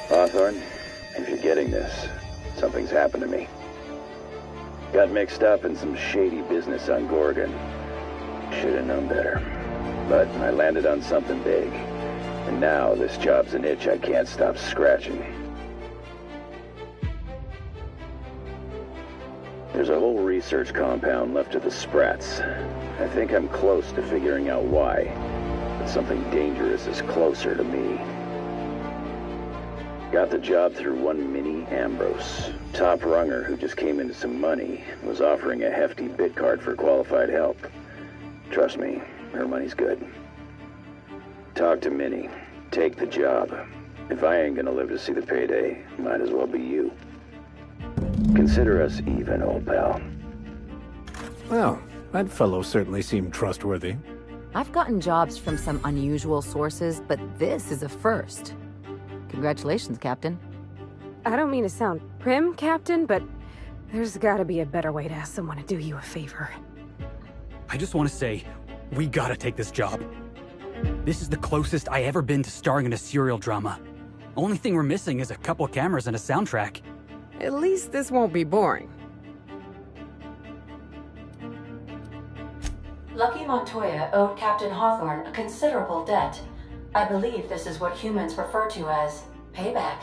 Hawthorne, if you're getting this, something's happened to me. Got mixed up in some shady business on Gorgon. Should have known better. But I landed on something big. And now this job's an itch I can't stop scratching. There's a whole research compound left of the Sprats. I think I'm close to figuring out why. But something dangerous is closer to me. Got the job through one Minnie Ambrose. Top runger who just came into some money, was offering a hefty bid card for qualified help. Trust me, her money's good. Talk to Minnie. Take the job. If I ain't gonna live to see the payday, might as well be you. Consider us even, old pal. Well, that fellow certainly seemed trustworthy. I've gotten jobs from some unusual sources, but this is a first. Congratulations, Captain. I don't mean to sound prim, Captain, but there's gotta be a better way to ask someone to do you a favor. I just want to say, we gotta take this job. This is the closest I ever been to starring in a serial drama. Only thing we're missing is a couple cameras and a soundtrack. At least this won't be boring. Lucky Montoya owed Captain Hawthorne a considerable debt. I believe this is what humans refer to as payback.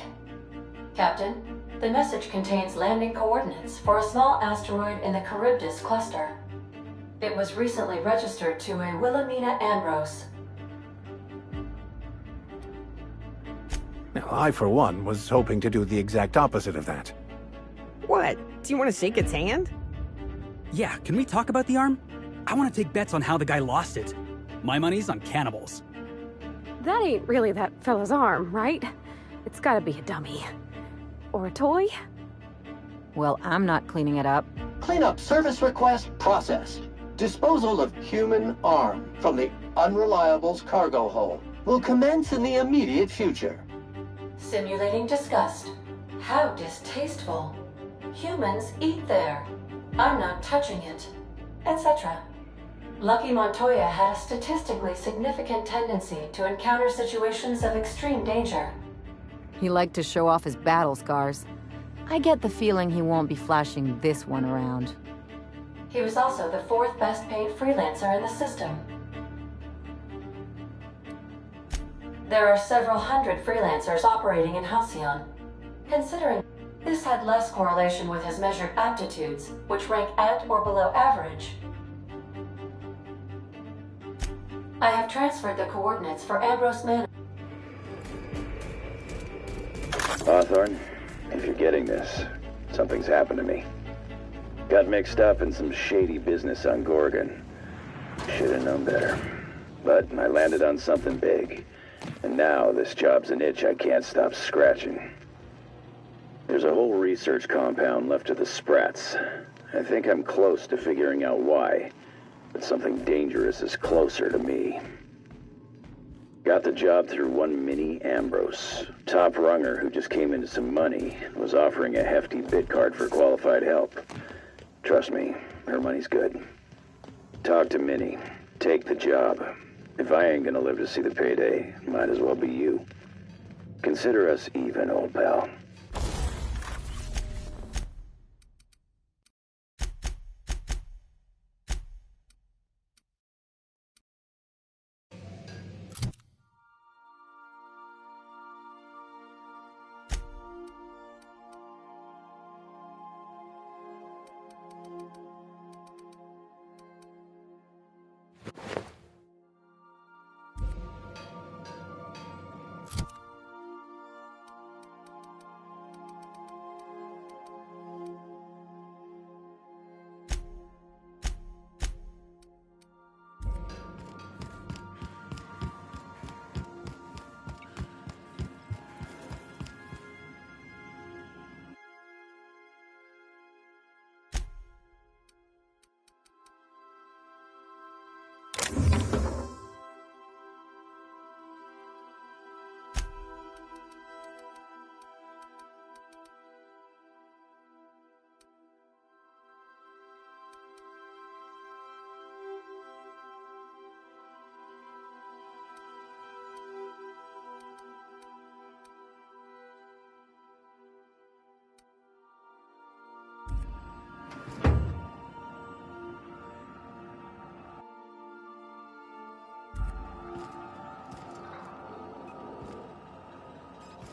Captain, the message contains landing coordinates for a small asteroid in the Charybdis cluster. It was recently registered to a Wilhelmina Ambrose. Now, I, for one, was hoping to do the exact opposite of that. What? Do you want to shake its hand? Yeah, can we talk about the arm? I want to take bets on how the guy lost it. My money's on cannibals. That ain't really that fella's arm, right? It's gotta be a dummy. Or a toy? Well, I'm not cleaning it up. Cleanup service request processed. Disposal of human arm from the Unreliable's cargo hold will commence in the immediate future. Simulating disgust. How distasteful. Humans eat there. I'm not touching it. Etc. Lucky Montoya had a statistically significant tendency to encounter situations of extreme danger. He liked to show off his battle scars. I get the feeling he won't be flashing this one around. He was also the fourth best paid freelancer in the system. There are several hundred freelancers operating in Halcyon. Considering this had less correlation with his measured aptitudes, which rank at or below average. I have transferred the coordinates for Ambrose Manor. Hawthorne, if you're getting this, something's happened to me. Got mixed up in some shady business on Gorgon. Should have known better. But I landed on something big. And now this job's an itch I can't stop scratching. There's a whole research compound left of the Sprats. I think I'm close to figuring out why. But something dangerous is closer to me. Got the job through one Minnie Ambrose. Top runger who just came into some money, was offering a hefty bid card for qualified help. Trust me, her money's good. Talk to Minnie. Take the job. If I ain't gonna live to see the payday, might as well be you. Consider us even, old pal.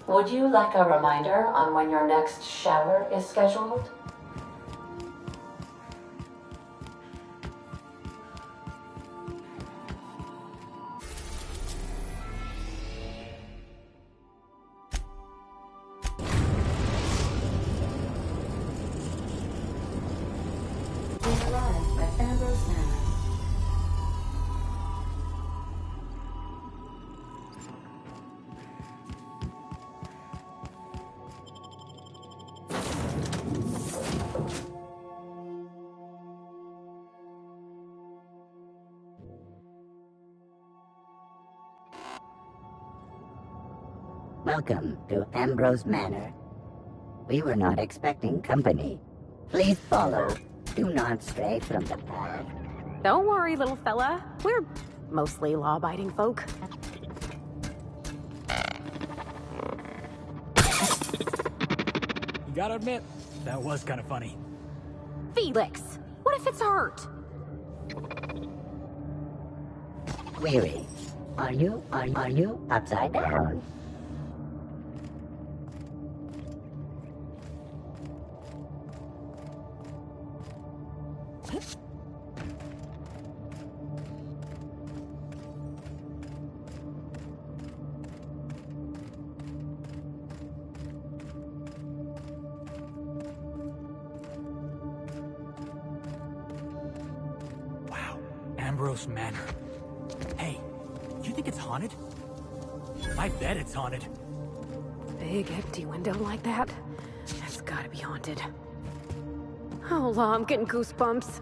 Would you like a reminder on when your next shower is scheduled? We arrived at Ambrose Manor. Welcome to Ambrose Manor. We were not expecting company. Please follow. Do not stray from the path. Don't worry, little fella. We're mostly law-abiding folk. You gotta admit, that was kind of funny. Felix! What if it's hurt? Weary. Are you upside down? Wow, Ambrose Manor. Hey, you think it's haunted? I bet it's haunted. Big empty window like that? That's gotta be haunted. Oh, law, I'm getting goosebumps.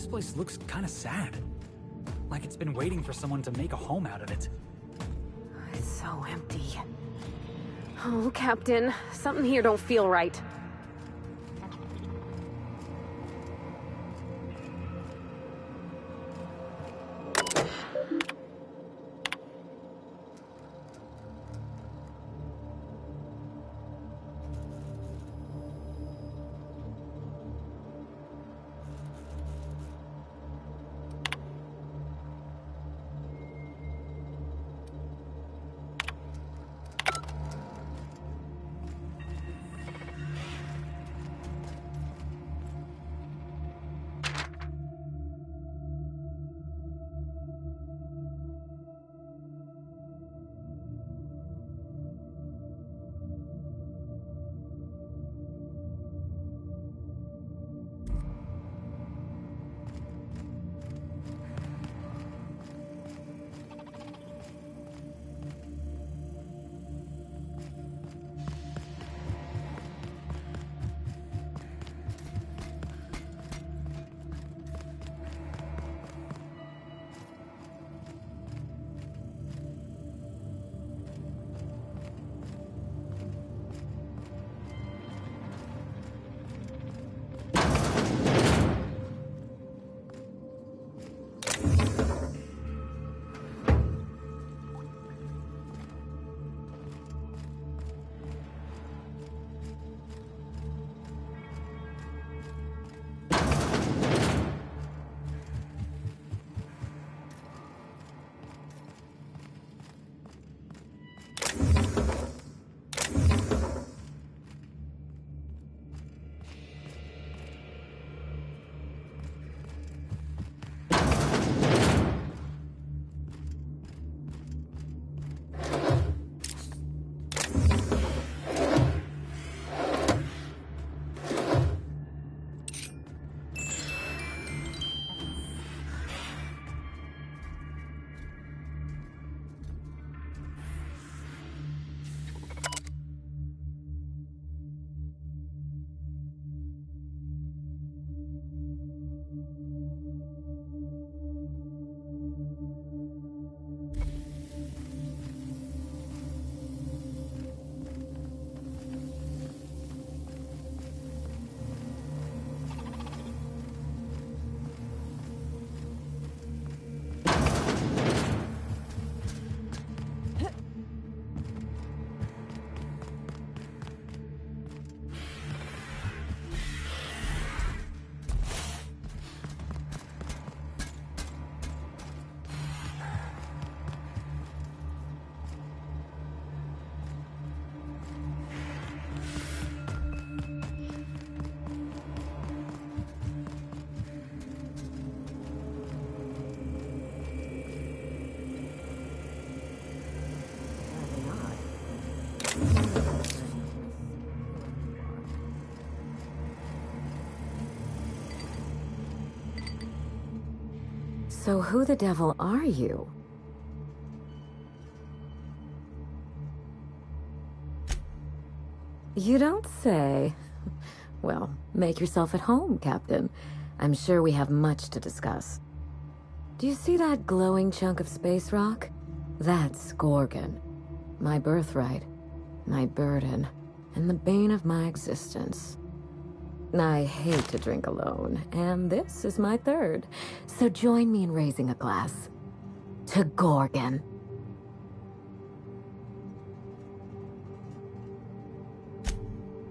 This place looks kind of sad. Like it's been waiting for someone to make a home out of it. It's so empty. Oh, Captain, something here don't feel right. So who the devil are you? You don't say. Well, make yourself at home, Captain. I'm sure we have much to discuss. Do you see that glowing chunk of space rock? That's Gorgon. My birthright, my burden, and the bane of my existence. I hate to drink alone, and this is my third. So join me in raising a glass. To Gorgon.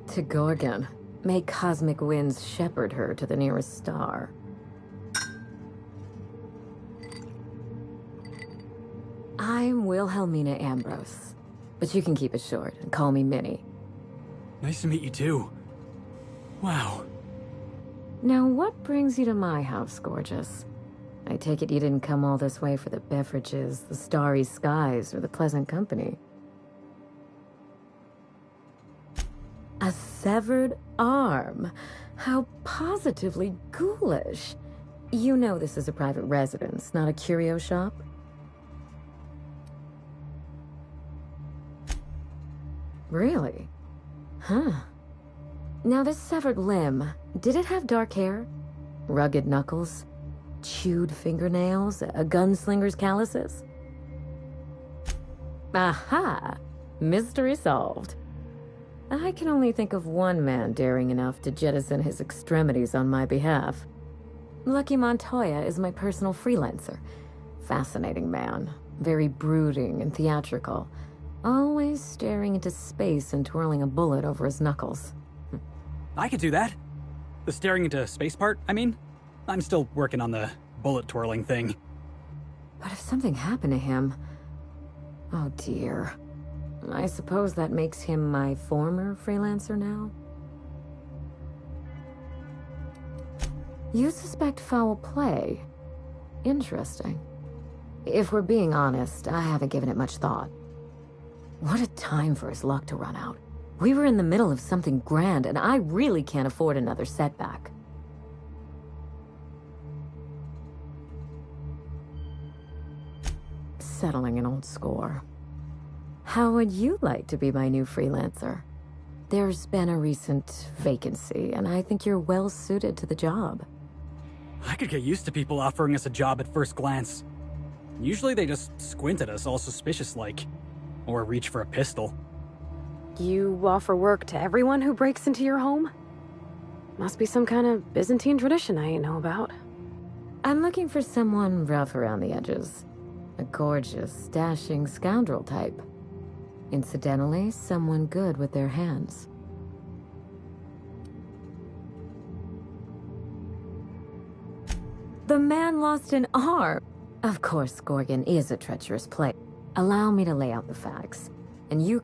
To Gorgon. May cosmic winds shepherd her to the nearest star. I'm Wilhelmina Ambrose, but you can keep it short and call me Minnie. Nice to meet you too. Wow. Now, what brings you to my house, gorgeous? I take it you didn't come all this way for the beverages, the starry skies, or the pleasant company. A severed arm? How positively ghoulish. You know this is a private residence, not a curio shop? Really? Huh. Now this severed limb, did it have dark hair? Rugged knuckles? chewed fingernails, a gunslinger's calluses? Aha! Mystery solved. I can only think of one man daring enough to jettison his extremities on my behalf. Lucky Montoya is my personal freelancer. Fascinating man. Very brooding and theatrical. Always staring into space and twirling a bullet over his knuckles. I could do that. The staring into space part, I mean. I'm still working on the bullet twirling thing. But if something happened to him... Oh dear. I suppose that makes him my former freelancer now? You suspect foul play? Interesting. If we're being honest, I haven't given it much thought. What a time for his luck to run out. We were in the middle of something grand, and I really can't afford another setback. Settling an old score. How would you like to be my new freelancer? There's been a recent vacancy, and I think you're well suited to the job. I could get used to people offering us a job at first glance. Usually they just squint at us all suspicious-like. Or reach for a pistol. You offer work to everyone who breaks into your home? Must be some kind of Byzantine tradition I ain't know about. I'm looking for someone rough around the edges. A gorgeous, dashing scoundrel type. Incidentally, someone good with their hands. The man lost an arm! Of course, Gorgon is a treacherous place. Allow me to lay out the facts. And you...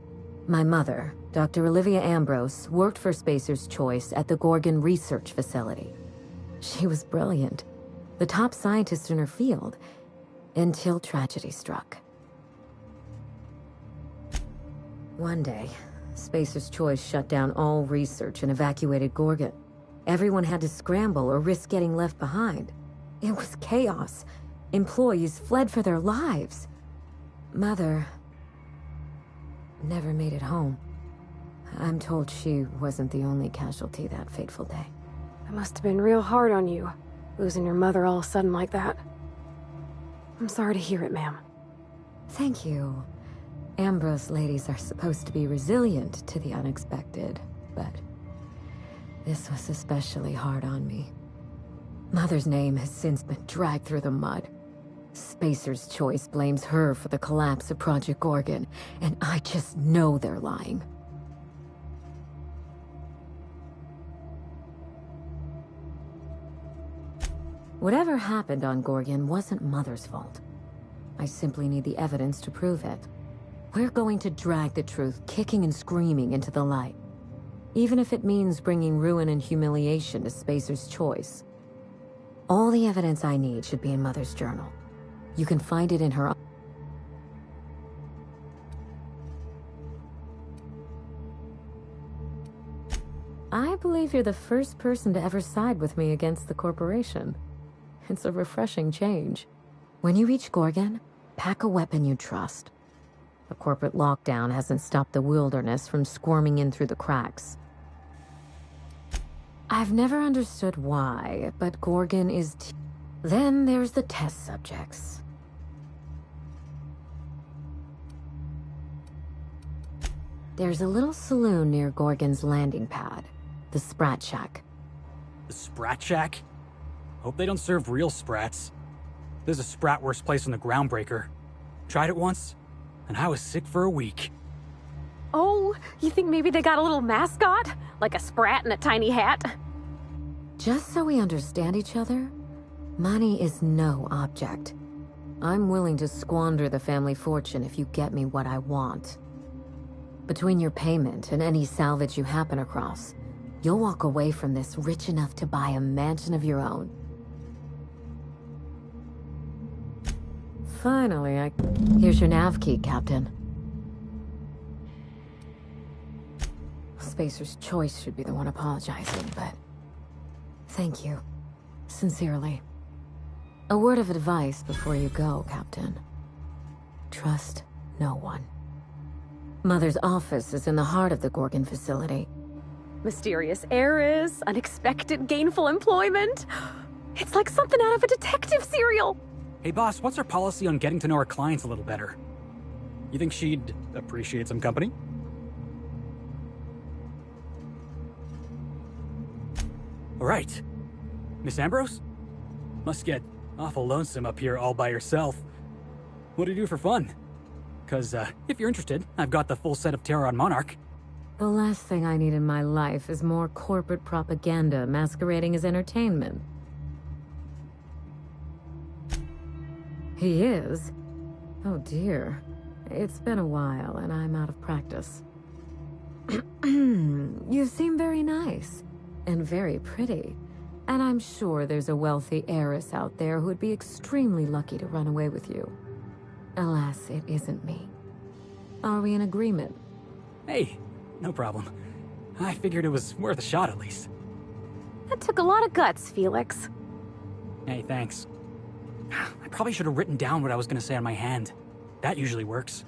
My mother, Dr. Olivia Ambrose, worked for Spacer's Choice at the Gorgon Research Facility. She was brilliant. The top scientist in her field. Until tragedy struck. One day, Spacer's Choice shut down all research and evacuated Gorgon. Everyone had to scramble or risk getting left behind. It was chaos. Employees fled for their lives. Mother never made it home. I'm told she wasn't the only casualty that fateful day. It must have been real hard on you, losing your mother all of a sudden like that. I'm sorry to hear it, ma'am. Thank you. Ambrose ladies are supposed to be resilient to the unexpected, but this was especially hard on me. Mother's name has since been dragged through the mud. Spacer's Choice blames her for the collapse of Project Gorgon, and I just know they're lying. Whatever happened on Gorgon wasn't Mother's fault. I simply need the evidence to prove it. We're going to drag the truth kicking and screaming into the light. Even if it means bringing ruin and humiliation to Spacer's Choice. All the evidence I need should be in Mother's journal. You can find it in her... I believe you're the first person to ever side with me against the corporation. It's a refreshing change. When you reach Gorgon, pack a weapon you trust. The corporate lockdown hasn't stopped the wilderness from squirming in through the cracks. I've never understood why, but Gorgon is... Then there's the test subjects. There's a little saloon near Gorgon's landing pad. The Sprat Shack. The Sprat Shack? Hope they don't serve real sprats. There's a Spratwurst place on the Groundbreaker. Tried it once, and I was sick for a week. Oh, you think maybe they got a little mascot? Like a sprat in a tiny hat? Just so we understand each other, money is no object. I'm willing to squander the family fortune if you get me what I want. Between your payment and any salvage you happen across, you'll walk away from this rich enough to buy a mansion of your own. Finally, Here's your nav key, Captain. Spacer's Choice should be the one apologizing, but... Thank you. Sincerely. A word of advice before you go, Captain. Trust no one. Mother's office is in the heart of the Gorgon facility. Mysterious heiress, unexpected gainful employment. It's like something out of a detective serial. Hey boss, what's our policy on getting to know our clients a little better? You think she'd appreciate some company? Alright. Miss Ambrose? Must get awful lonesome up here all by yourself. What do you do for fun? Cause, if you're interested, I've got the full set of Terror on Monarch. The last thing I need in my life is more corporate propaganda masquerading as entertainment. He is? Oh dear. It's been a while and I'm out of practice. You seem very nice. And very pretty. And I'm sure there's a wealthy heiress out there who'd be extremely lucky to run away with you. Alas, it isn't me. Are we in agreement? Hey, no problem. I figured it was worth a shot at least. That took a lot of guts, Felix. Hey, thanks. I probably should have written down what I was gonna say on my hand. That usually works.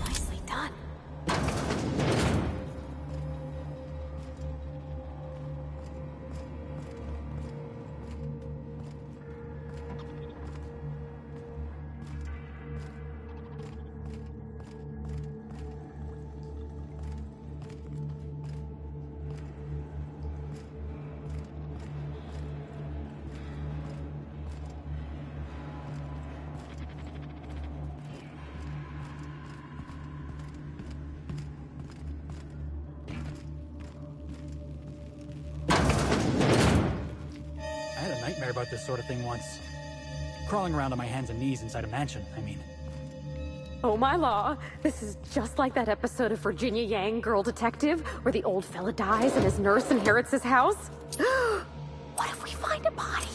Nicely done. I had a nightmare about this sort of thing once. Crawling around on my hands and knees inside a mansion, I mean. Oh my law, this is just like that episode of Virginia Yang, Girl Detective, where the old fella dies and his nurse inherits his house. What if we find a body?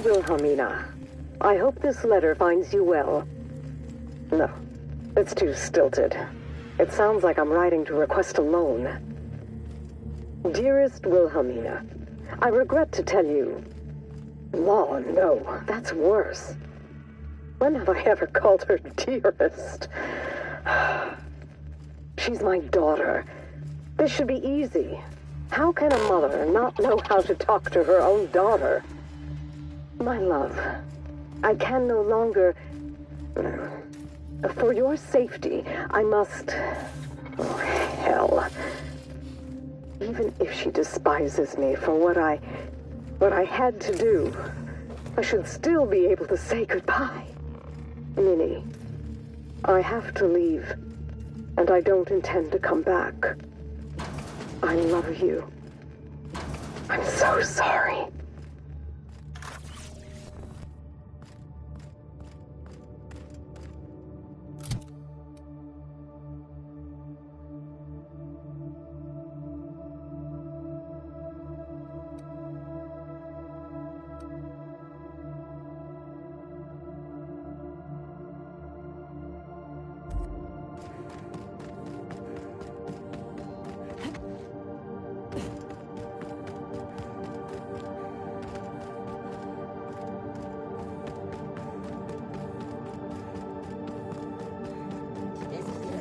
Wilhelmina. I hope this letter finds you well. No, it's too stilted. It sounds like I'm writing to request a loan. Dearest Wilhelmina, I regret to tell you... Law, no, that's worse. When have I ever called her dearest? She's my daughter. This should be easy. How can a mother not know how to talk to her own daughter? My love, I can no longer... For your safety, I must... Oh, hell. Even if she despises me for what I had to do, I should still be able to say goodbye. Minnie, I have to leave, and I don't intend to come back. I love you. I'm so sorry.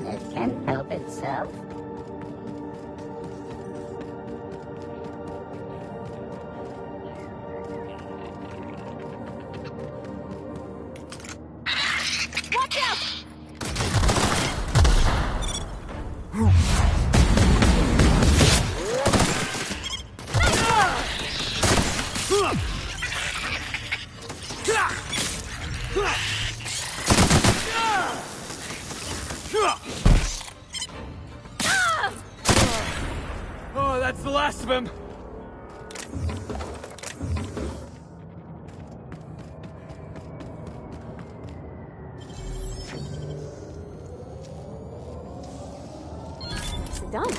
It can't help itself. Watch out! Oh, that's the last of him. It's done.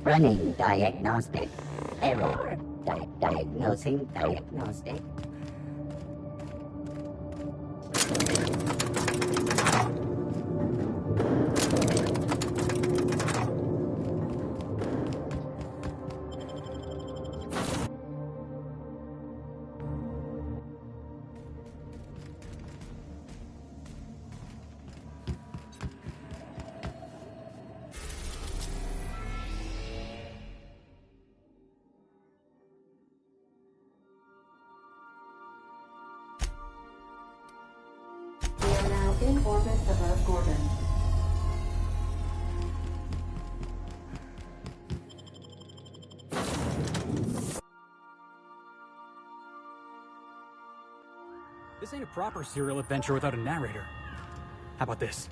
Running diagnostic. Error. Diagnosing diagnostic. In orbit above Gorgon. This ain't a proper serial adventure without a narrator. How about this?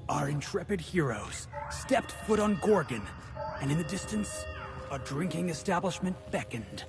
Our intrepid heroes stepped foot on Gorgon, and in the distance, a drinking establishment beckoned.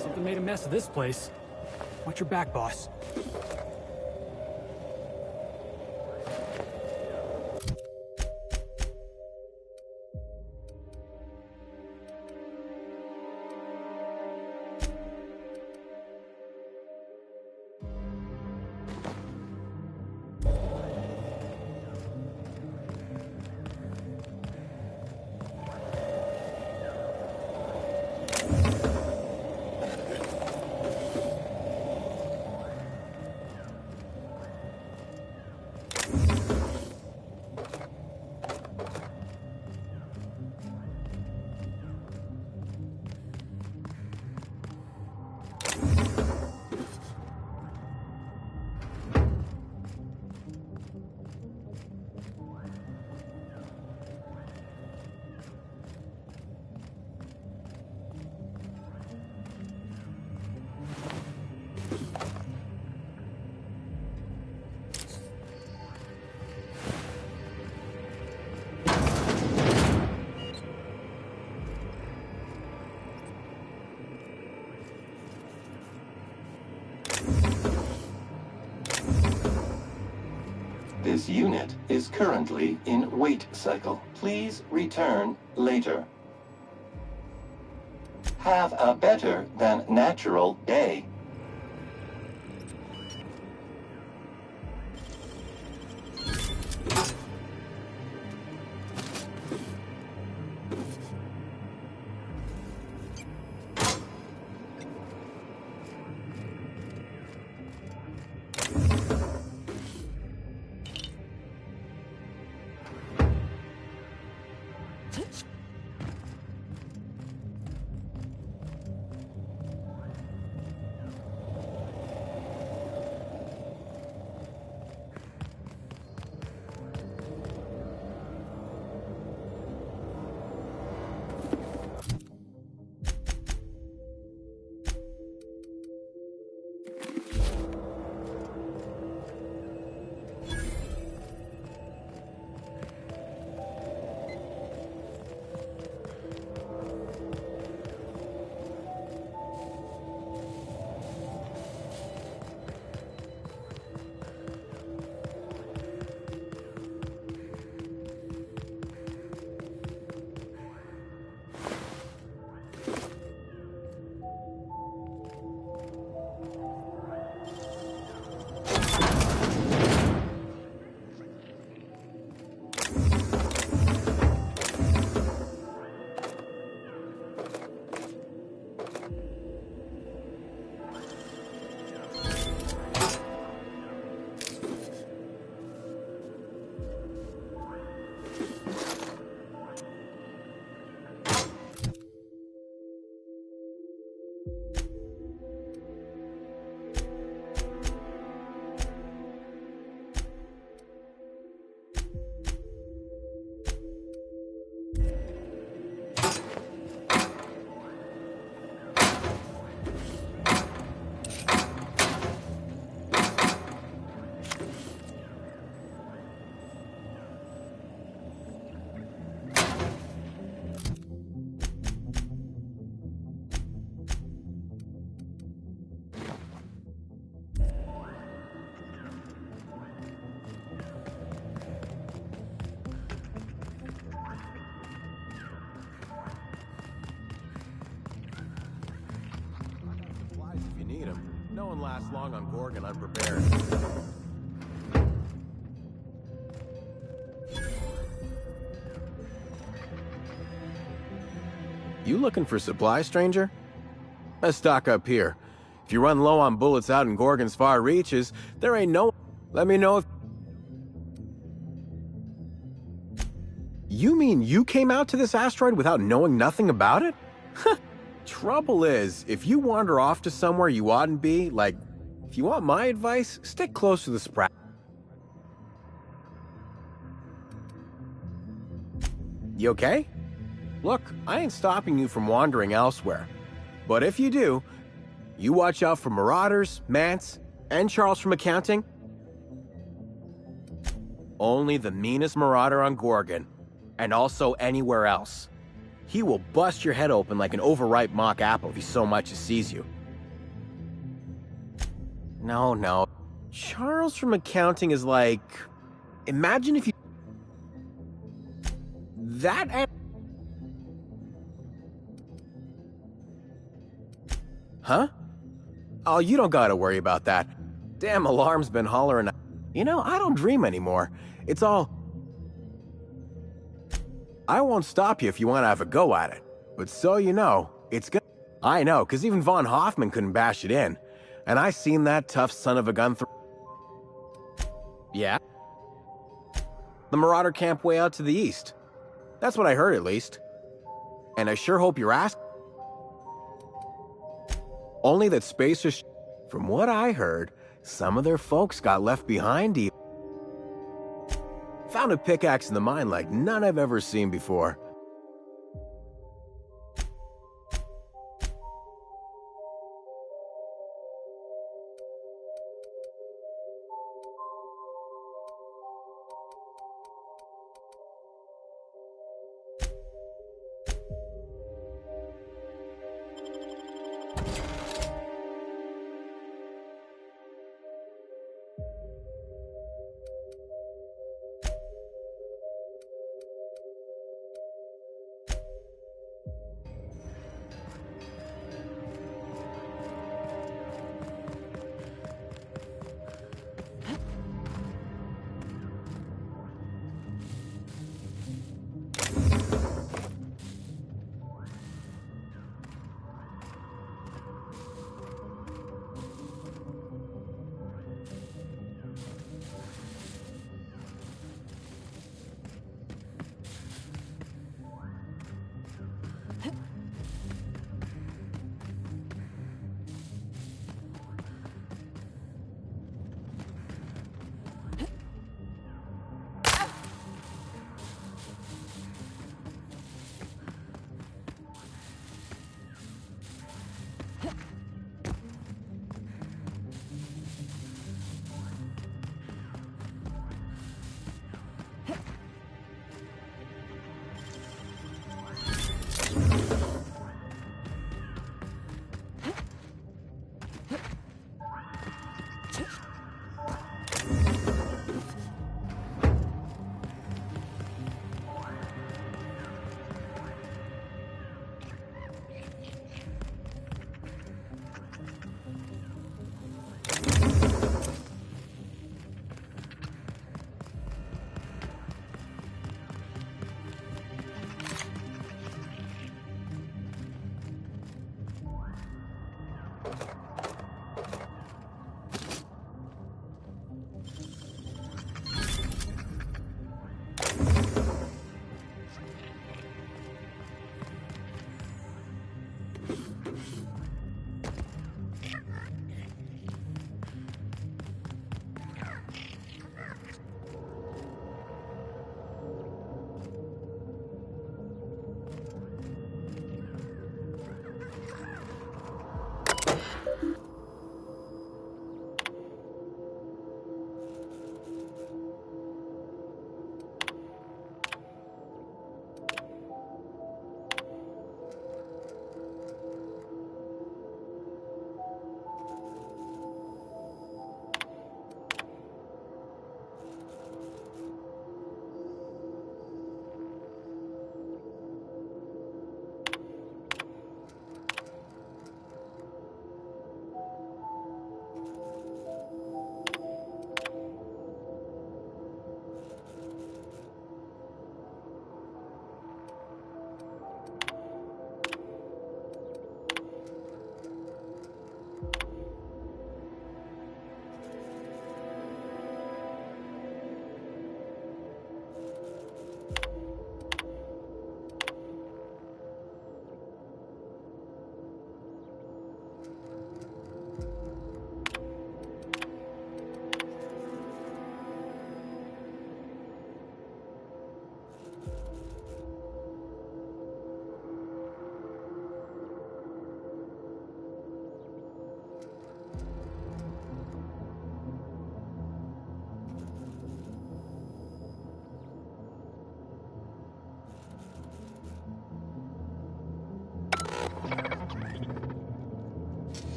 Something made a mess of this place. Watch your back, boss. This unit is currently in wait cycle. Please return later. Have a better than natural day. No one lasts long on Gorgon unprepared. You looking for supplies, stranger? Let's stock up here. If you run low on bullets out in Gorgon's far reaches, there ain't no... Let me know if... You mean you came out to this asteroid without knowing nothing about it? Trouble is, if you wander off to somewhere you oughtn't be, like, if you want my advice, stick close to the sprout. You okay? Look, I ain't stopping you from wandering elsewhere. But if you do, you watch out for Marauders, Mance, and Charles from accounting. Only the meanest Marauder on Gorgon, and also anywhere else. He will bust your head open like an overripe mock apple if he so much as sees you. No. Charles from accounting is like... Imagine if you... That... Huh? Oh, you don't gotta worry about that. Damn alarm's been hollering... You know, I don't dream anymore. It's all... I won't stop you if you want to have a go at it. But so you know, it's good. I know, because even Von Hoffman couldn't bash it in. And I seen that tough son of a gun Yeah? The Marauder camp way out to the east. That's what I heard, at least. And I sure hope you're asking. Only that Spacers... From what I heard, some of their folks got left behind even. Found a pickaxe in the mine like none I've ever seen before.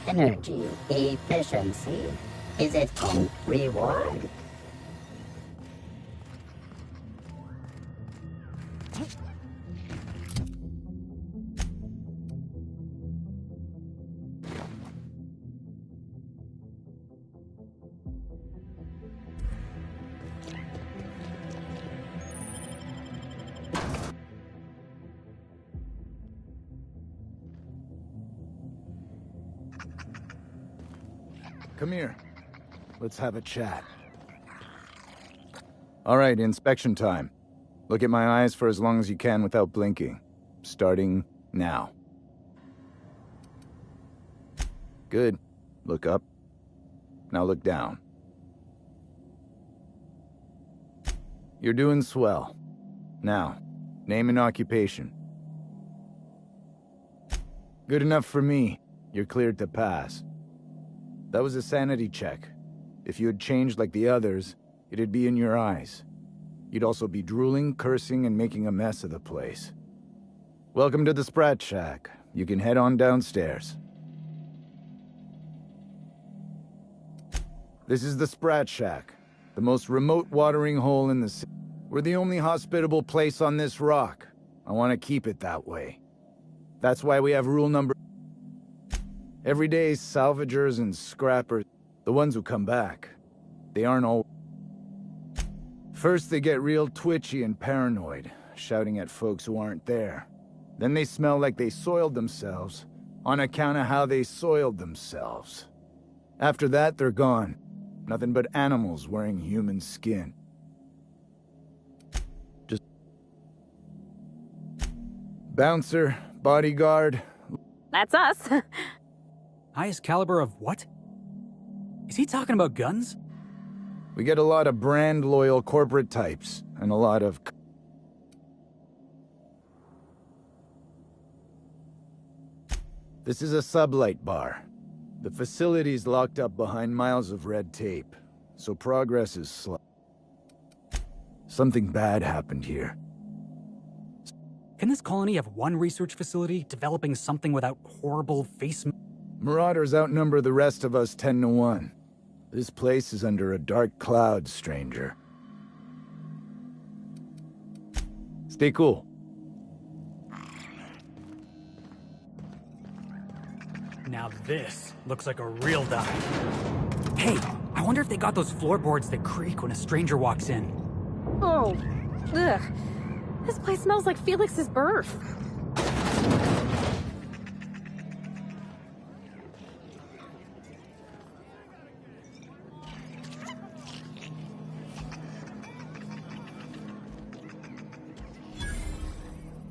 Energy efficiency is its own reward. Come here. Let's have a chat. All right, inspection time. Look at my eyes for as long as you can without blinking. Starting now. Good. Look up. Now look down. You're doing swell. Now, name and occupation. Good enough for me. You're cleared to pass. That was a sanity check. If you had changed like the others, it'd be in your eyes. You'd also be drooling, cursing, and making a mess of the place. Welcome to the Sprat Shack. You can head on downstairs. This is the Sprat Shack, the most remote watering hole in the city. We're the only hospitable place on this rock. I want to keep it that way. That's why we have rule number... Everyday salvagers and scrappers, the ones who come back, they aren't all... First they get real twitchy and paranoid, shouting at folks who aren't there. Then they smell like they soiled themselves, on account of how they soiled themselves. After that, they're gone. Nothing but animals wearing human skin. Just... Bouncer, bodyguard... That's us. Highest caliber of what? Is he talking about guns? We get a lot of brand-loyal corporate types, and a lot of... This is a sublight bar. The facility's locked up behind miles of red tape, so progress is slow. Something bad happened here. Can this colony have one research facility developing something without horrible face... Marauders outnumber the rest of us 10 to 1. This place is under a dark cloud, stranger. Stay cool. Now this looks like a real dive. Hey, I wonder if they got those floorboards that creak when a stranger walks in. Oh, ugh. This place smells like Felix's birth.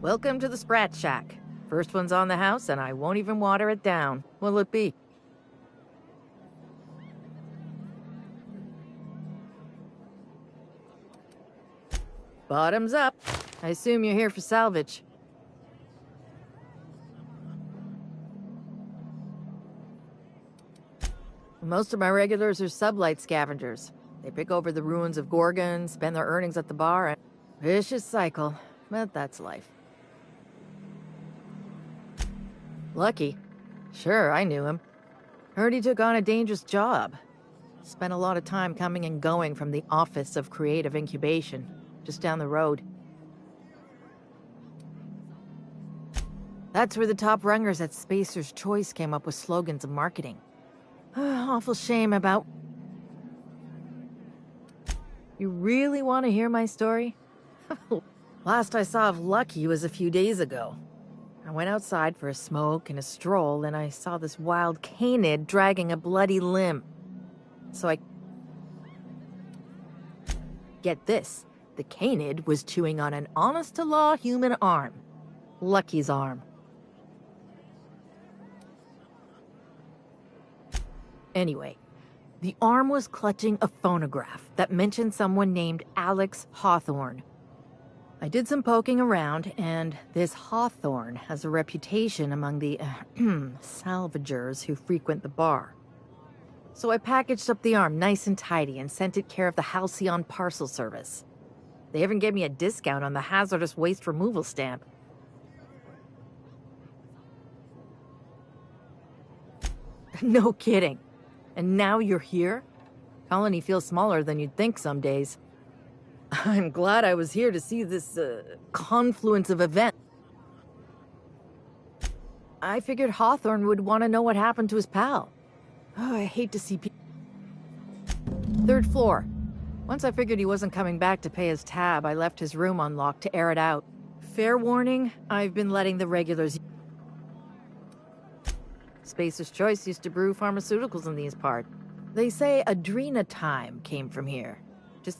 Welcome to the Sprat Shack. First one's on the house, and I won't even water it down. What'll it be? Bottoms up. I assume you're here for salvage. Most of my regulars are sublight scavengers. They pick over the ruins of Gorgon, spend their earnings at the bar, and... Vicious cycle, but that's life. Lucky. Sure, I knew him. Heard he took on a dangerous job. Spent a lot of time coming and going from the Office of Creative Incubation, just down the road. That's where the top rungers at Spacer's Choice came up with slogans and marketing. Awful shame about... You really want to hear my story? Last I saw of Lucky was a few days ago. I went outside for a smoke and a stroll, and I saw this wild canid dragging a bloody limb. So I... Get this. The canid was chewing on an honest-to-law human arm. Lucky's arm. Anyway, the arm was clutching a phonograph that mentioned someone named Alex Hawthorne. I did some poking around, and this Hawthorne has a reputation among the salvagers who frequent the bar. So I packaged up the arm nice and tidy and sent it care of the Halcyon Parcel Service. They even gave me a discount on the hazardous waste removal stamp. No kidding. And now you're here? Colony feels smaller than you'd think some days. I'm glad I was here to see this, confluence of events. I figured Hawthorne would want to know what happened to his pal. Oh, I hate to see people. 3rd floor. Once I figured he wasn't coming back to pay his tab, I left his room unlocked to air it out. Fair warning, I've been letting the regulars... Spacer's Choice used to brew pharmaceuticals in these parts. They say Adrenatime came from here. Just...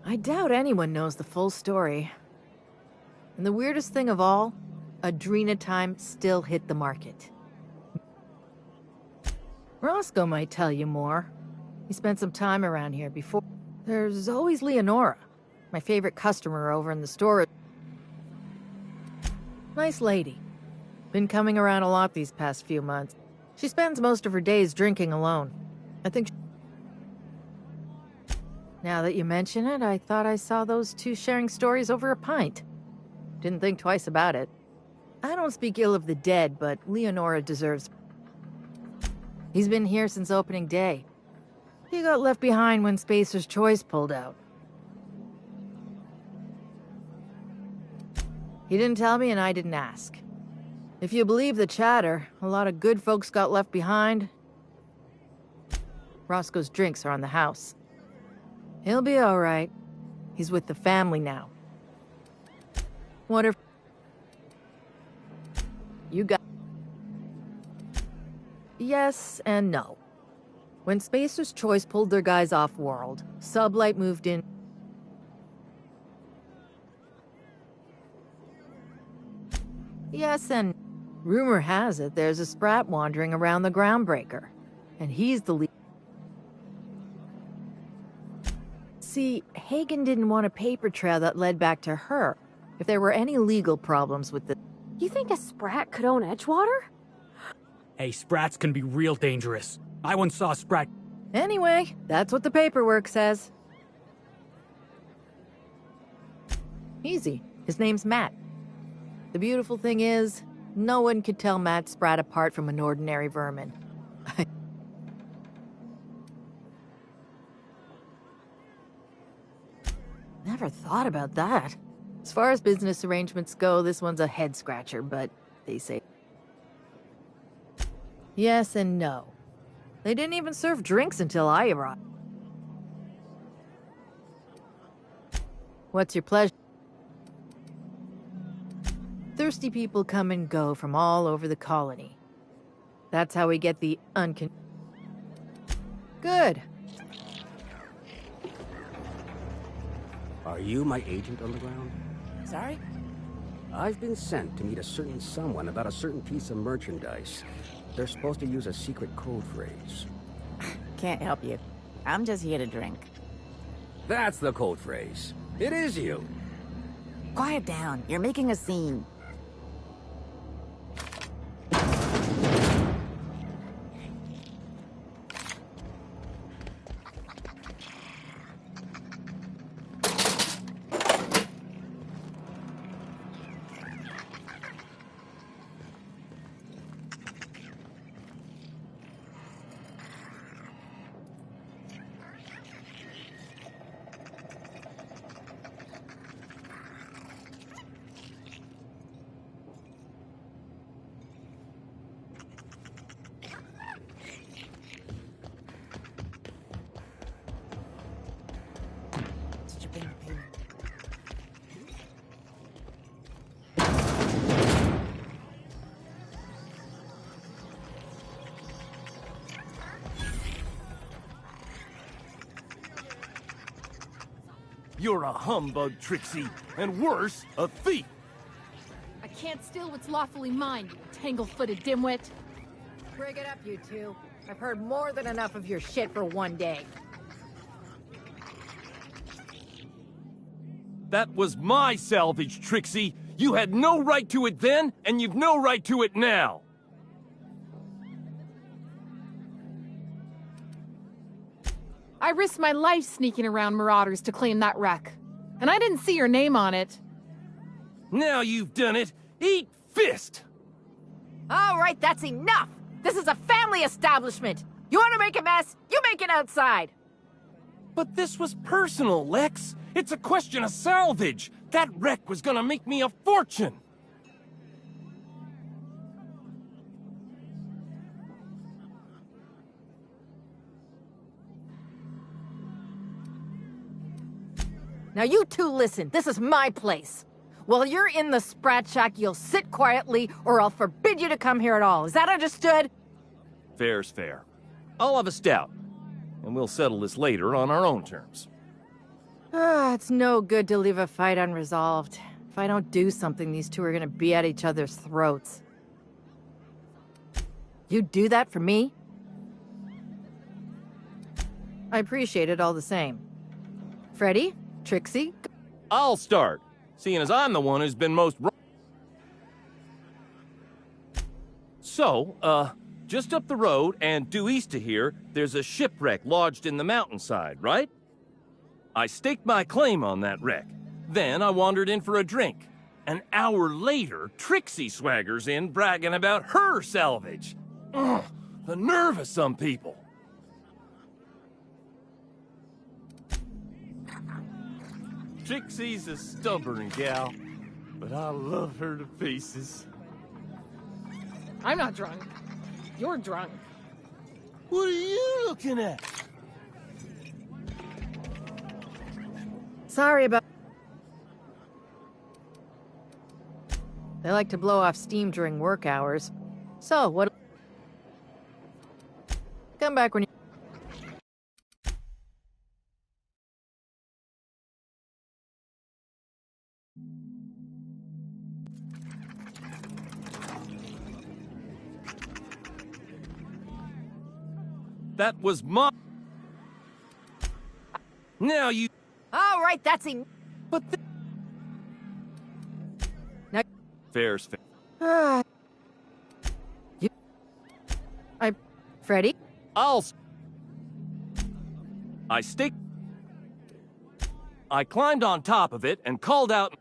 I doubt anyone knows the full story. And the weirdest thing of all, Adrenatime still hit the market. Roscoe might tell you more. He spent some time around here before. There's always Leonora, my favorite customer over in the store. Nice lady. Been coming around a lot these past few months. She spends most of her days drinking alone. I think Now that you mention it, I thought I saw those two sharing stories over a pint. Didn't think twice about it. I don't speak ill of the dead, but Leonora deserves... He's been here since opening day. He got left behind when Spacer's Choice pulled out. He didn't tell me and I didn't ask. If you believe the chatter, a lot of good folks got left behind. Roscoe's drinks are on the house. He'll be all right. He's with the family now. What if... You got... Yes and no. When Spacer's Choice pulled their guys off-world, Sublight moved in... Yes and... Rumor has it there's a sprat wandering around the Groundbreaker. And he's the lead... See, Hagen didn't want a paper trail that led back to her. If there were any legal problems with the... You think a sprat could own Edgewater? Hey, sprats can be real dangerous. I once saw a sprat... Anyway, that's what the paperwork says. Easy. His name's Matt. The beautiful thing is, no one could tell Matt Sprat apart from an ordinary vermin. Never thought about that. As far as business arrangements go, this one's a head-scratcher, but they say... Yes and no. They didn't even serve drinks until I arrived. What's your pleasure? Thirsty people come and go from all over the colony. That's how we get the Good. Are you my agent on the ground? Sorry? I've been sent to meet a certain someone about a certain piece of merchandise. They're supposed to use a secret code phrase. Can't help you. I'm just here to drink. That's the code phrase. It is you. Quiet down. You're making a scene. You're a humbug, Trixie, and worse, a thief. I can't steal what's lawfully mine, you tangle-footed dimwit. Bring it up, you two. I've heard more than enough of your shit for one day. That was my salvage, Trixie. You had no right to it then, and you've no right to it now. I risked my life sneaking around Marauders to claim that wreck. And I didn't see your name on it. Now you've done it. Eat fist! All right, that's enough! This is a family establishment! You want to make a mess? You make it outside! But this was personal, Lex. It's a question of salvage. That wreck was gonna make me a fortune. Now you two listen, this is my place. While you're in the Sprat Shack, you'll sit quietly or I'll forbid you to come here at all. Is that understood? Fair's fair. I'll have a stout, and we'll settle this later on our own terms. It's no good to leave a fight unresolved. If I don't do something, these two are gonna be at each other's throats. You'd do that for me? I appreciate it all the same. Freddy? Trixie? I'll start, seeing as I'm the one who's been most wrong. So, just up the road and due east of here, there's a shipwreck lodged in the mountainside, right? I staked my claim on that wreck. Then I wandered in for a drink. An hour later, Trixie swaggers in bragging about her salvage. Ugh, the nerve of some people. Trixie's a stubborn gal, but I love her to pieces. I'm not drunk. You're drunk. What are you looking at? Sorry about... They like to blow off steam during work hours. So, what... Come back when you... That was my... Now you... All right, that's enough. But now... Fair's fair. Freddy? I staked... I climbed on top of it and called out...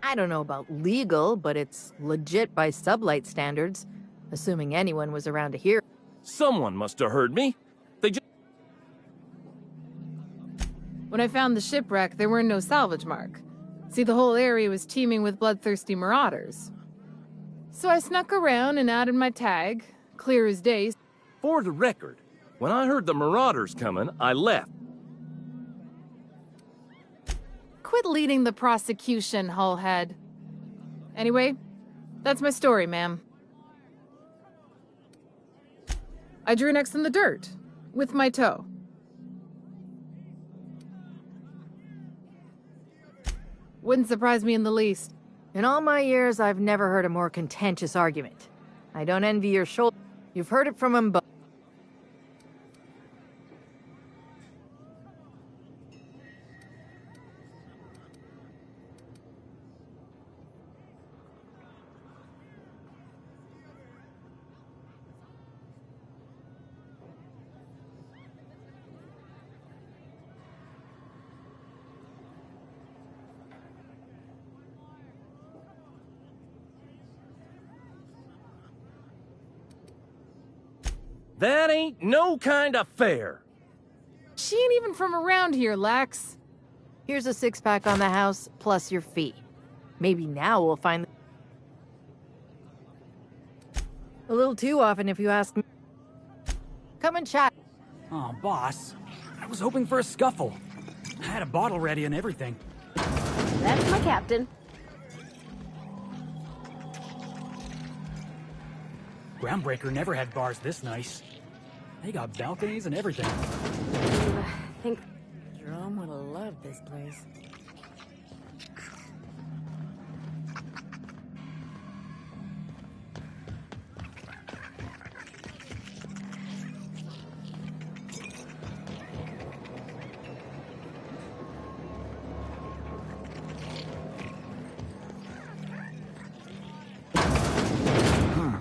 I don't know about legal, but it's legit by sublight standards. Assuming anyone was around to hear. Someone must have heard me. They just... When I found the shipwreck, there were no salvage mark. See, the whole area was teeming with bloodthirsty marauders. So I snuck around and added my tag, clear as day. For the record, when I heard the marauders coming, I left. Quit leading the prosecution, Hullhead. Anyway, that's my story, ma'am. I drew an X in the dirt, with my toe. Wouldn't surprise me in the least. In all my years, I've never heard a more contentious argument. I don't envy your shoulder. You've heard it from them both. That ain't no kind of fair. She ain't even from around here, Lex. Here's a six-pack on the house, plus your fee. Maybe now we'll find... A little too often, if you ask me. Come and chat. Oh, boss. I was hoping for a scuffle. I had a bottle ready and everything. That's my captain. Groundbreaker never had bars this nice. They got balconies and everything. I think Jerome would have loved this place.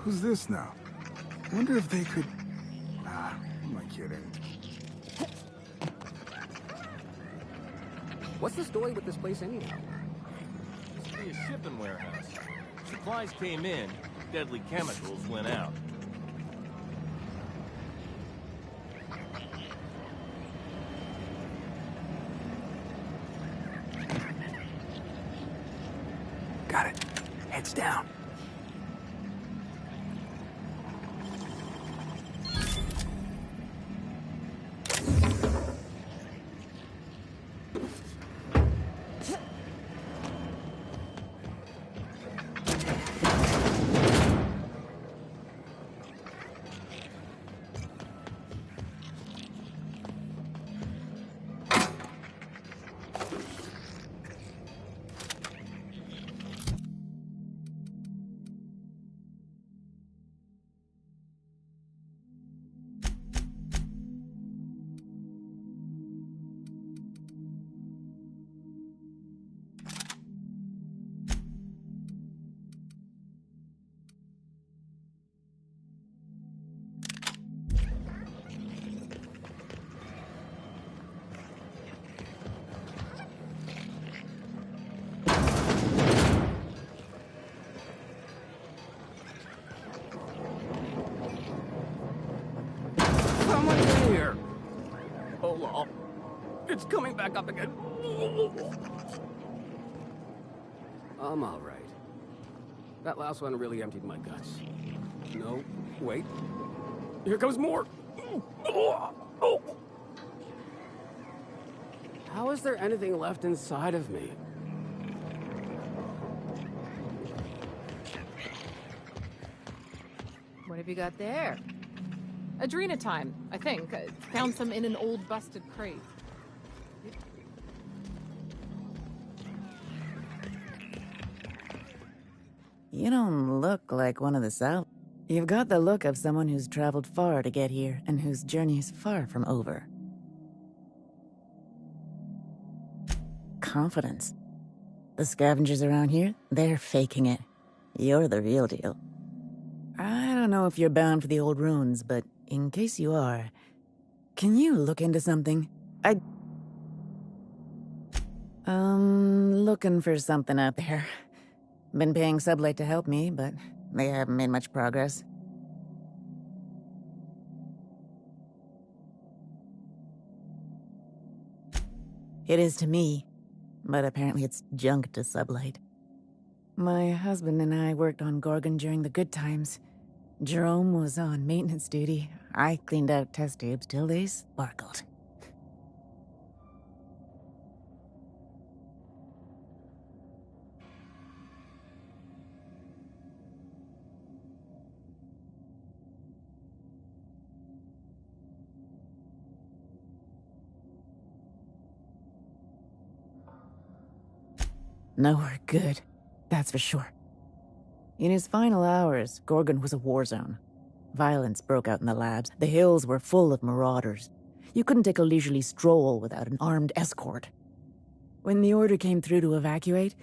Who's this now? Wonder if they could... Nah, who am I kidding? What's the story with this place anyhow? Used to be a shipping warehouse. Supplies came in, deadly chemicals went out. Got it. Heads down. Someone in here! Oh, lol. It's coming back up again. I'm alright. That last one really emptied my guts. No, wait. Here comes more! How is there anything left inside of me? What have you got there? Adrenatime, I think. Found some in an old busted crate. You don't look like one of the South. You've got the look of someone who's traveled far to get here and whose journey is far from over. Confidence. The scavengers around here, they're faking it. You're the real deal. I don't know if you're bound for the old ruins, but in case you are, can you look into something? Looking for something out there. Been paying Sublight to help me, but they haven't made much progress. It is to me, but apparently it's junk to Sublight. My husband and I worked on Gorgon during the good times. Jerome was on maintenance duty. I cleaned out test tubes till they sparkled. Nowhere good, that's for sure. In his final hours, Gorgon was a war zone. Violence broke out in the labs. The hills were full of marauders. You couldn't take a leisurely stroll without an armed escort. When the order came through to evacuate,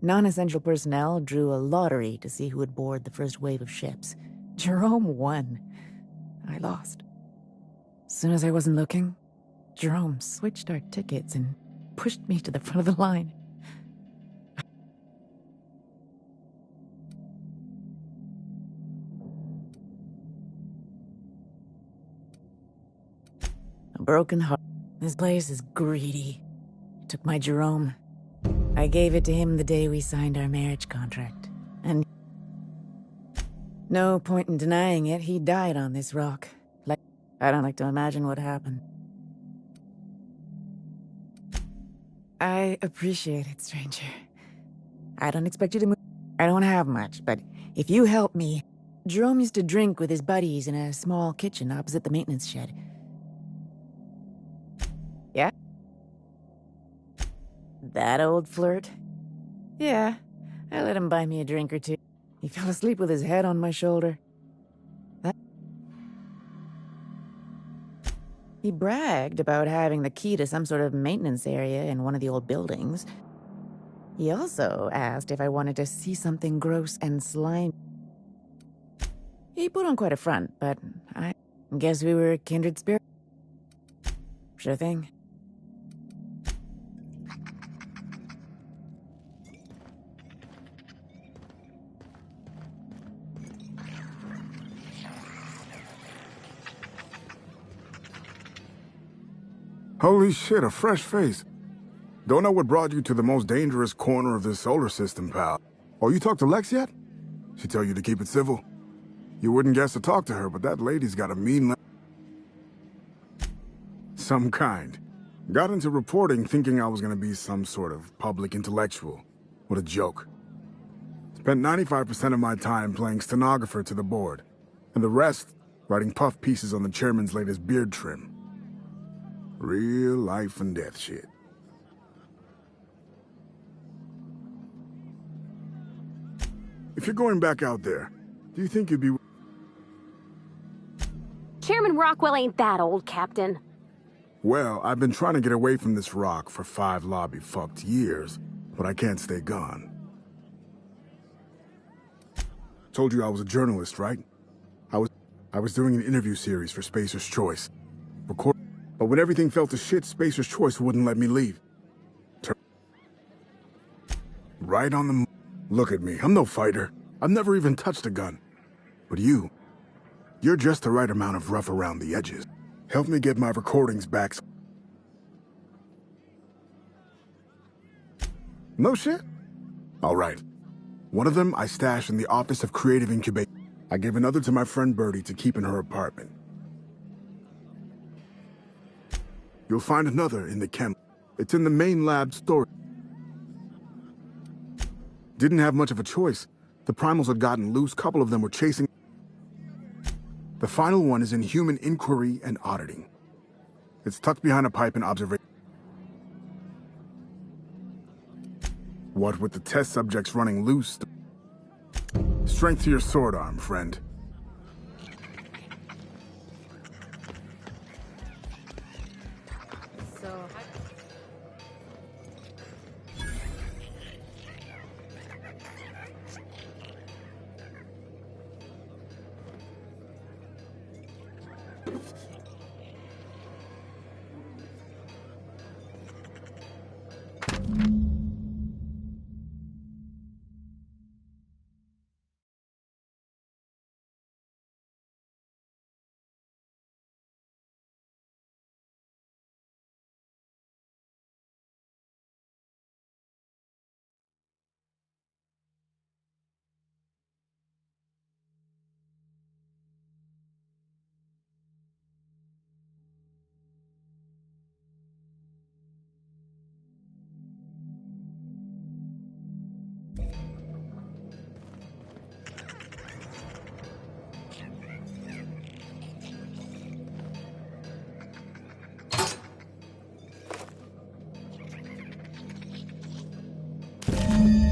non-essential personnel drew a lottery to see who would board the first wave of ships. Jerome won. I lost. As soon as I wasn't looking, Jerome switched our tickets and pushed me to the front of the line. Broken heart. This place is greedy. It took my Jerome. I gave it to him the day we signed our marriage contract. And no point in denying it, he died on this rock. I don't like to imagine what happened. I appreciate it, stranger. I don't expect you to move. I don't have much, but if you help me... Jerome used to drink with his buddies in a small kitchen opposite the maintenance shed. Yeah? That old flirt? Yeah, I let him buy me a drink or two. He fell asleep with his head on my shoulder. He bragged about having the key to some sort of maintenance area in one of the old buildings. He also asked if I wanted to see something gross and slimy. He put on quite a front, but I guess we were kindred spirits. Sure thing. Holy shit, a fresh face. Don't know what brought you to the most dangerous corner of this solar system, pal. Oh, you talked to Lex yet? She tell you to keep it civil? You wouldn't guess to talk to her, but that lady's got a mean some kind. Got into reporting thinking I was gonna be some sort of public intellectual. What a joke. Spent 95% of my time playing stenographer to the board, and the rest writing puff pieces on the chairman's latest beard trim. Real life and death shit. If you're going back out there, do you think you'd be... Chairman Rockwell ain't that old, Captain. Well, I've been trying to get away from this rock for 5 lobby-fucked years, but I can't stay gone. Told you I was a journalist, right? I was doing an interview series for Spacer's Choice. But when everything fell to shit, Spacer's Choice wouldn't let me leave. Right on the... Look at me, I'm no fighter. I've never even touched a gun. But you're just the right amount of rough around the edges. Help me get my recordings back. No shit? All right. One of them I stashed in the Office of Creative Incubation. I gave another to my friend Birdie to keep in her apartment. You'll find another in the chem. It's in the main lab storage. Didn't have much of a choice. The primals had gotten loose, couple of them were chasing. The final one is in human inquiry and auditing. It's tucked behind a pipe in observation. What with the test subjects running loose? Strength to your sword arm, friend.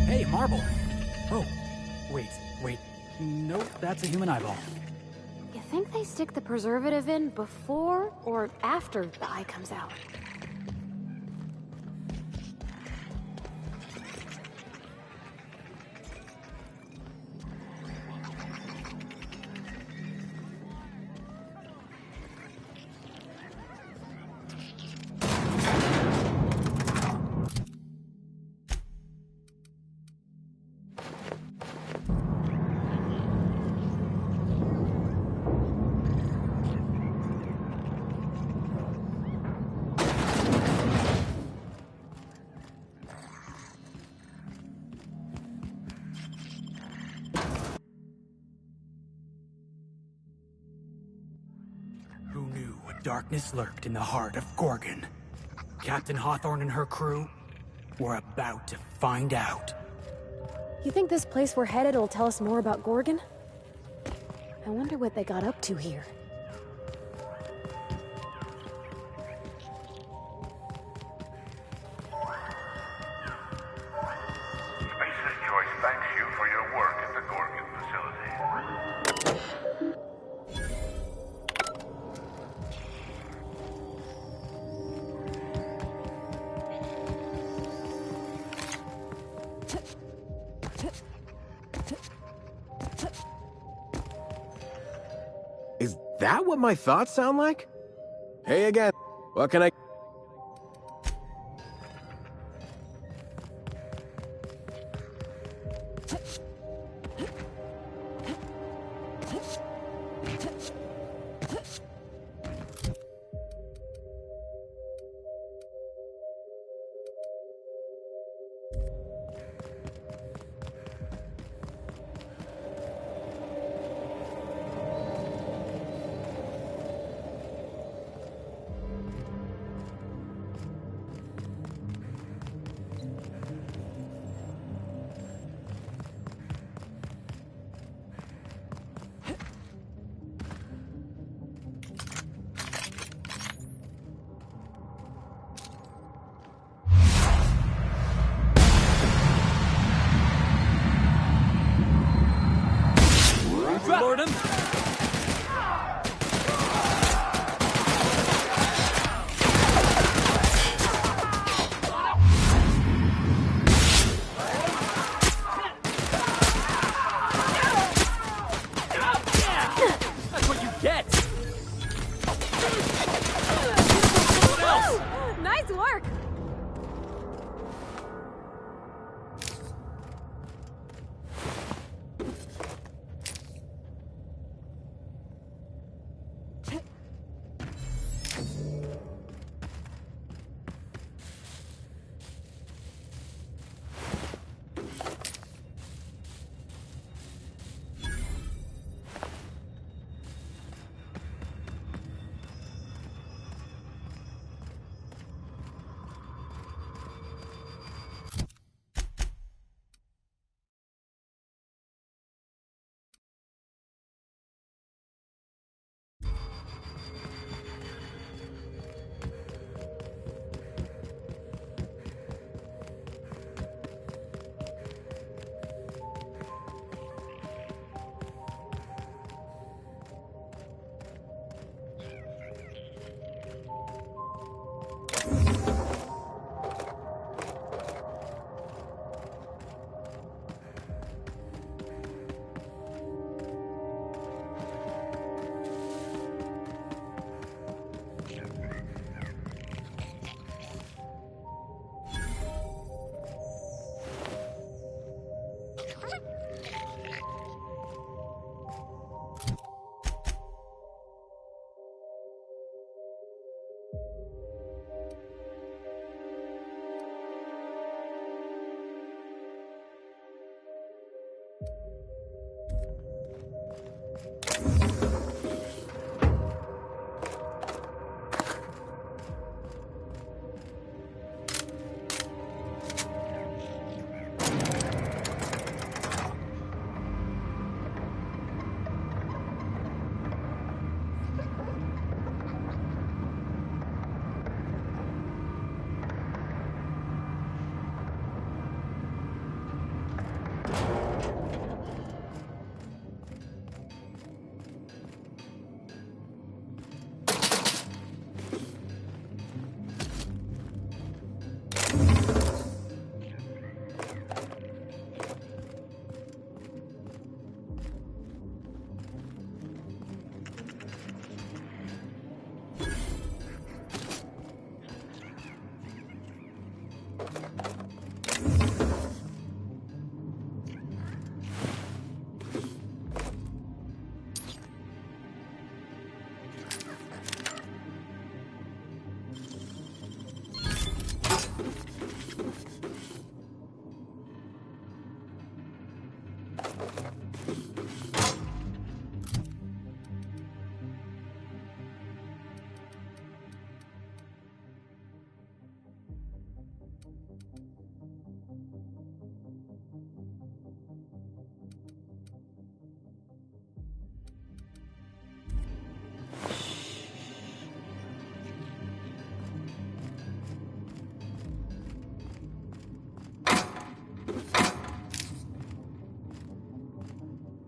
Hey, marble! Oh, wait. Nope, that's a human eyeball. You think they stick the preservative in before or after the eye comes out? Darkness lurked in the heart of Gorgon. Captain Hawthorne and her crew were about to find out. You think this place we're headed will tell us more about Gorgon? I wonder what they got up to here. Spacer's Choice thanks you for your work at the Gorgon facility. Is that what my thoughts sound like? Hey again. What can I...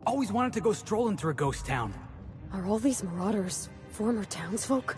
Always wanted to go strolling through a ghost town. Are all these marauders former townsfolk?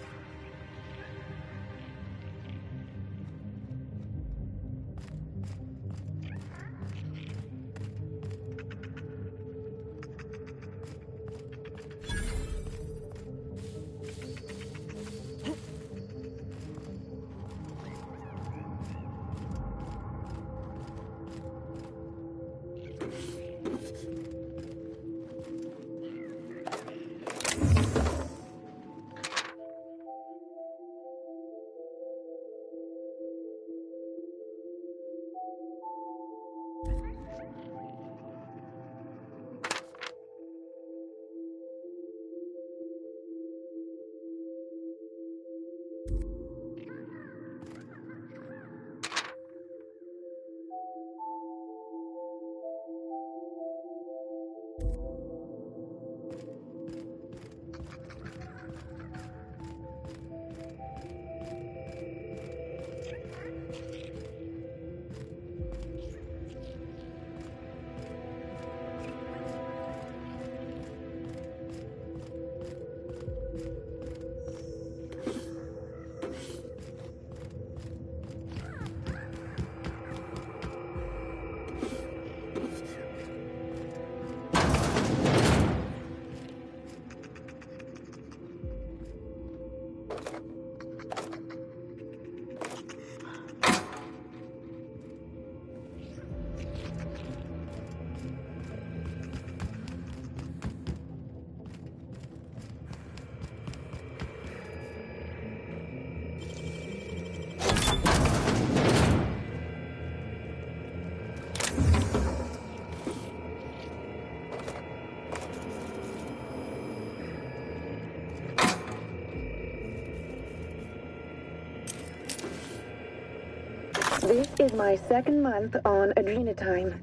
This is my second month on Adrenatime.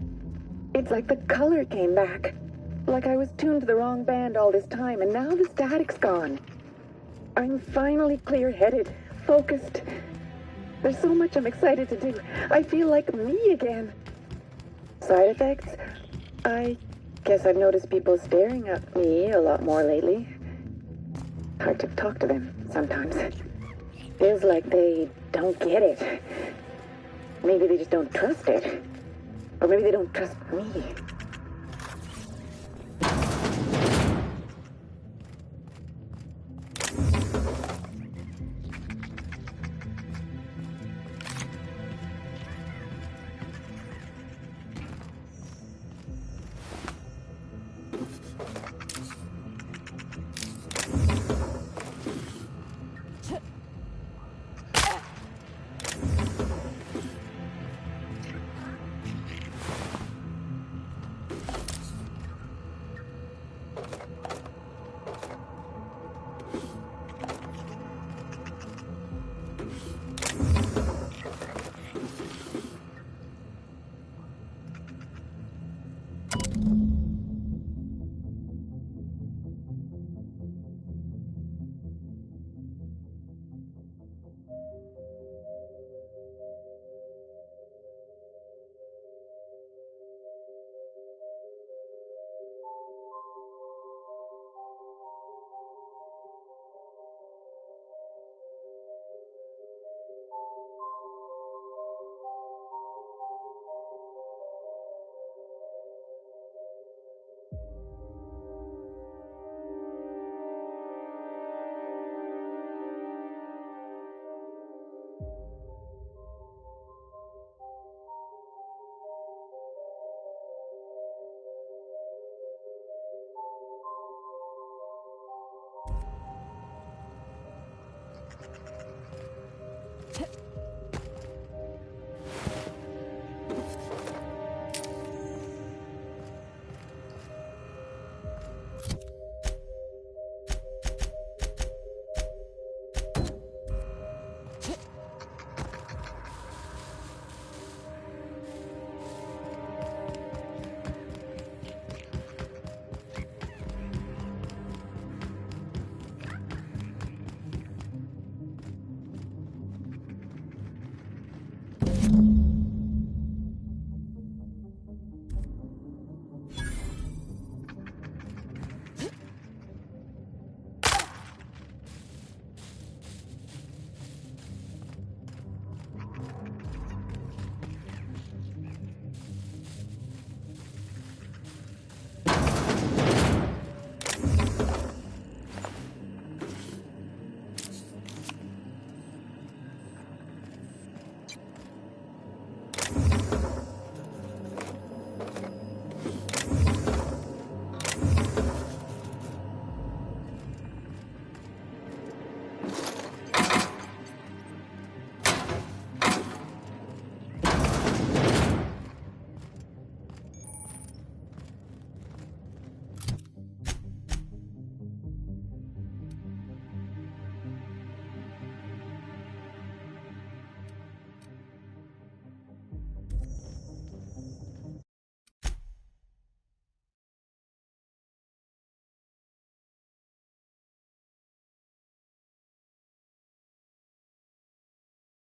It's like the color came back. Like I was tuned to the wrong band all this time, and now the static's gone. I'm finally clear-headed, focused. There's so much I'm excited to do. I feel like me again. Side effects? I guess I've noticed people staring at me a lot more lately. Hard to talk to them sometimes. Feels like they don't get it. Maybe they just don't trust it. Or maybe they don't trust me.